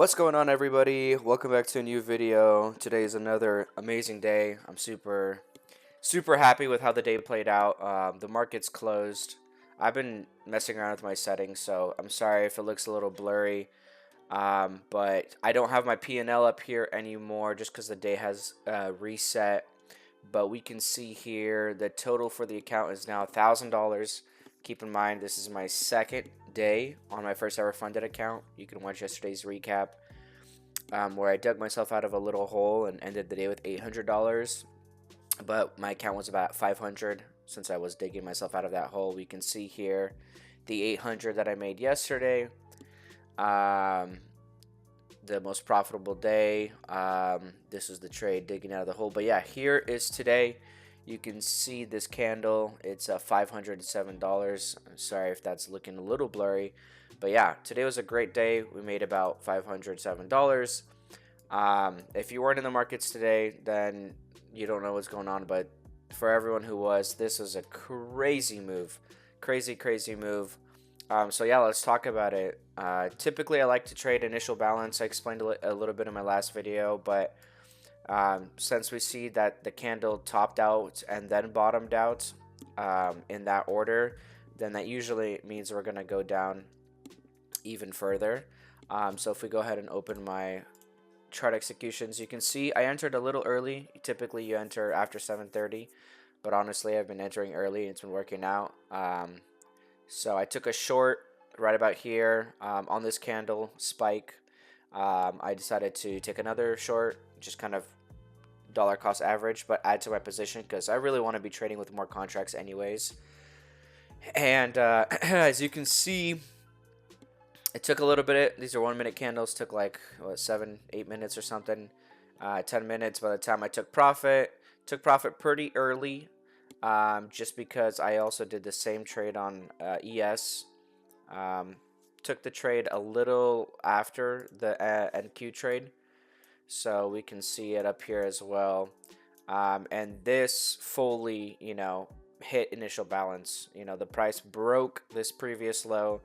What's going on, everybody? Welcome back to a new video. Today is another amazing day. I'm super happy with how the day played out. The market's closed. I've been messing around with my settings, so I'm sorry if it looks a little blurry. But I don't have my P&L up here anymore just because the day has reset. But we can see here the total for the account is now $1,000. Keep in mind, this is my second day on my first ever funded account. You can watch yesterday's recap where I dug myself out of a little hole and ended the day with $800. But my account was about 500 since I was digging myself out of that hole. We can see here the 800 that I made yesterday. The most profitable day. This was the trade digging out of the hole. But yeah, here is today. You can see this candle. It's $507. I'm sorry if that's looking a little blurry. But yeah, today was a great day. We made about $507. If you weren't in the markets today, then you don't know what's going on. But for everyone who was, this was a crazy move. Crazy move. So yeah, let's talk about it. Typically, I like to trade initial balance. I explained a little bit in my last video, but since we see that the candle topped out and then bottomed out in that order, then that usually means we're going to go down even further. So if we go ahead and open my chart executions, you can see I entered a little early. Typically, you enter after 7:30, but honestly, I've been entering early and it's been working out. So I took a short right about here on this candle spike. I decided to take another short, just kind of dollar cost average, but add to my position because I really want to be trading with more contracts anyways. And as you can see, it took a little bit. These are 1 minute candles. Took like what, 7-8 minutes or something. 10 minutes by the time I took profit. Took profit pretty early. Just because I also did the same trade on ES. Took the trade a little after the MNQ trade, so we can see it up here as well. And this fully, hit initial balance. The price broke this previous low,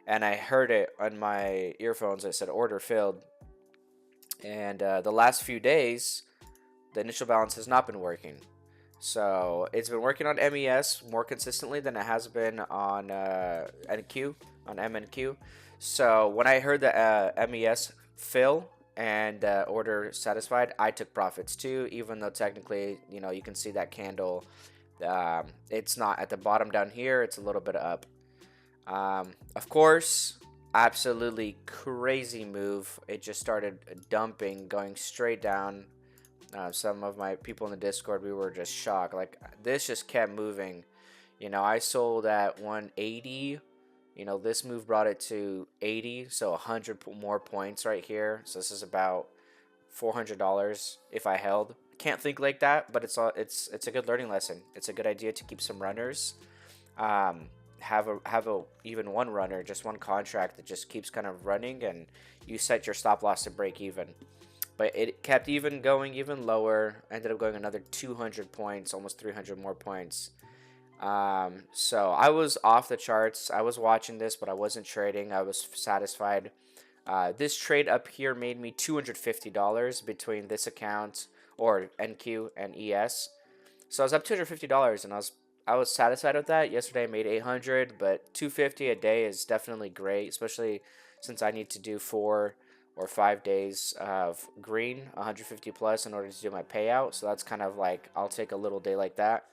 and I heard it on my earphones. It said order filled, and the last few days, the initial balance has not been working. So it's been working on MES more consistently than it has been on MNQ. So when I heard the MES fill and order satisfied, I took profits too, even though technically, you can see that candle. It's not at the bottom down here. It's a little bit up. Of course, absolutely crazy move. It just started dumping, going straight down. Some of my people in the Discord, we were just shocked. Like, this just kept moving. I sold at 180. This move brought it to 80, so 100 more points right here. So this is about $400 if I held. Can't think like that, but it's a good learning lesson. It's a good idea to keep some runners. Have a even one runner, just one contract that just keeps kind of running, and you set your stop loss to break even. But it kept even going even lower. Ended up going another 200 points, almost 300 more points. So I was off the charts. I was watching this, but I wasn't trading. I was satisfied. This trade up here made me $250 between this account or NQ and ES. So I was up $250, and I was satisfied with that. Yesterday I made 800, but 250 a day is definitely great, especially since I need to do 4 or 5 days of green, 150 plus, in order to do my payout. So that's kind of like, I'll take a little day like that.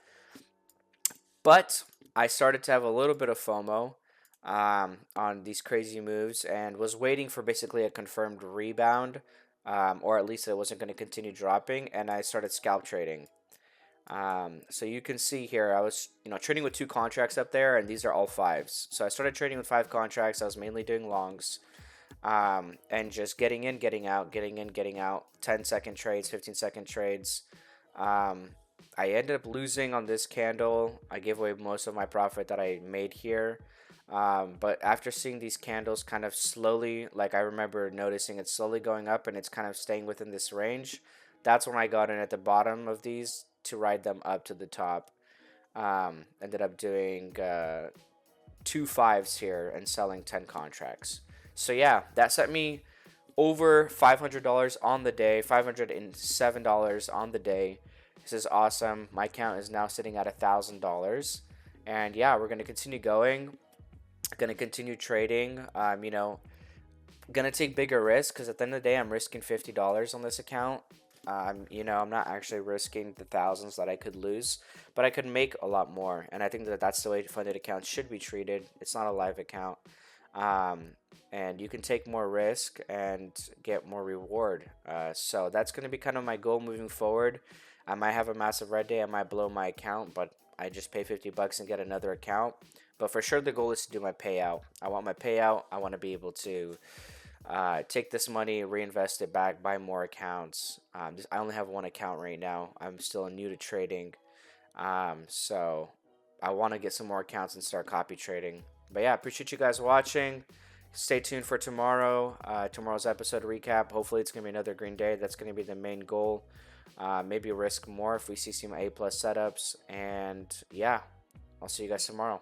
But I started to have a little bit of FOMO on these crazy moves, and was waiting for basically a confirmed rebound, or at least it wasn't going to continue dropping, and I started scalp trading. So you can see here, I was trading with 2 contracts up there, and these are all 5s. So I started trading with 5 contracts. I was mainly doing longs. And just getting in, getting out, getting in, getting out, 10-second trades, 15-second trades. I ended up losing on this candle. I gave away most of my profit that I made here. But after seeing these candles kind of slowly, like I remember noticing it slowly going up and it's kind of staying within this range, that's when I got in at the bottom of these to ride them up to the top. Ended up doing 2 5s here and selling 10 contracts. So yeah, that set me over $500 on the day, $507 on the day. This is awesome. My account is now sitting at $1,000. And yeah, we're going to continue going. Going to continue trading. Going to take bigger risks because at the end of the day, I'm risking $50 on this account. I'm not actually risking the thousands that I could lose, but I could make a lot more. And I think that that's the way funded accounts should be treated. It's not a live account. And you can take more risk and get more reward. So that's going to be kind of my goal moving forward. I might have a massive red day. I might blow my account, but I just pay $50 and get another account. But for sure, the goal is to do my payout. I want my payout. I want to be able to take this money, reinvest it back, buy more accounts. I only have one account right now. I'm still new to trading. So I want to get some more accounts and start copy trading. But yeah, appreciate you guys watching. Stay tuned for tomorrow. Tomorrow's episode recap. Hopefully it's going to be another green day. That's going to be the main goal. Maybe risk more if we see some A+ setups. And yeah, I'll see you guys tomorrow.